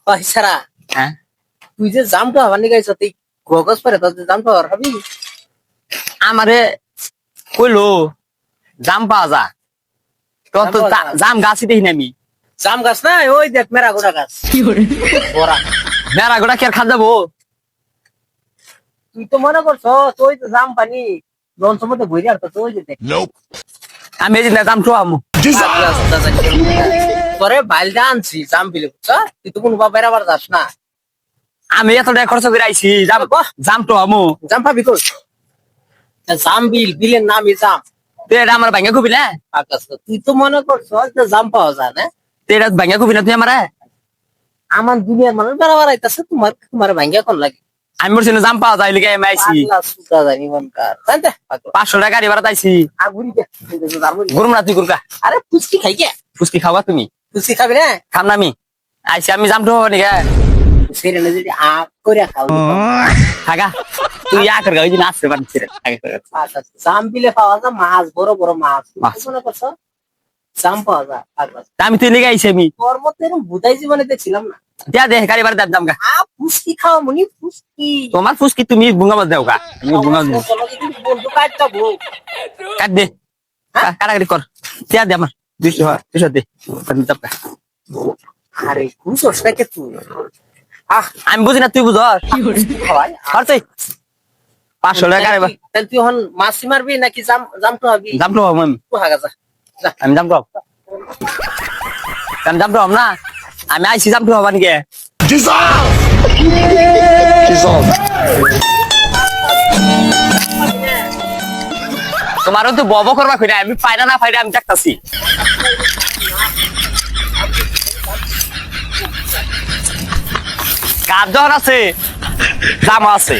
পয়সারা হ্যাঁ তুই যে জামটা হবার নিয়ে গেছ তুই গগজ পরে তোর জামটা হওয়ার হবি আমারে কইলো জাম পাওয়া যা তোর তো জাম গাছই দেখি না আমি জাম গাছ না ওই দেখ মেরা গোড়া গাছ বড়া মেরা গোটা কি আর খাদ যাবো তুই তো মনে করছ তুই তো জাম পানি লঞ্চ মধ্যে ঘুরে আর তো ওই যে দেখ আমি এই যে জাম তো আমু পরে বাইলটা আনছি জাম বিলে বুঝছ তুই তো কোনো বেড়াবার যাস না আমি এত টাকা খরচ করে আইছি জাম তো আমু জাম পাবি কই জাম বিলের নামই জাম তুই এটা আমার ভাঙ্গা খুবই না আকাশ তুই তো মনে করছ যে জাম পাওয়া যায় না তুই এটা ভাঙ্গা খুবই না তুই আমার আমার দুনিয়ার মানুষ বেড়াবার আইতাছে তোমার তোমার ভাঙ্গা কোন লাগে আমি বলছি না জাম পাওয়া যায় লিখে আমি আইছি পাগলা সুতা জানি মনকার জানতে 500 টাকা গাড়ি ভাড়া আইছি আগুরি কে গরম রাতি গুরকা আরে ফুচকি খাই কে ফুচকি খাওয়া তুমি ফুচকি খাবি না খাম না আমি আইছি আমি জাম তো নিকে সেরে যদি আগ করে খাও থাকা তুই ইয়া কর গাই না আসতে পারছিস রে আচ্ছা জাম বিলে পাওয়া যায় মাছ বড় বড় মাছ মাছ। মনে করছ জাম পাওয়া যায় আচ্ছা আমি তুই লিখে আইছি আমি তোর মতো এরকম বুধাই জীবনে দেখছিলাম না দিয়া দে গাড়ি ভাড়া দাম গা ফুচকি খাওয়া মনি ফুচকি তোমার ফুচকি তুমি বুঙ্গা মাছ দাও গা আমি বুঙ্গা দেব বন্ধু কাটটা বউ কাট দে কাটাকাটি কর দিয়া দে আমার 200 দে দাম গা আরে খুশস নাকি তুই আমি বুঝি না তুই বুঝস খাওয়াই আর তুই 500 টাকা গাড়ি তাহলে তুই এখন মাছি মারবি নাকি জাম জাম তো হবি দাম তো আমি হাগা যা আমি দাম তো আমি দাম তো না আমি আইছি দাম তো হবা নাকি তোমারও তো বব করবা কইরা আমি পাইনা না পাইরা আমি দেখতাছি কাজ যখন আছে জামা আছে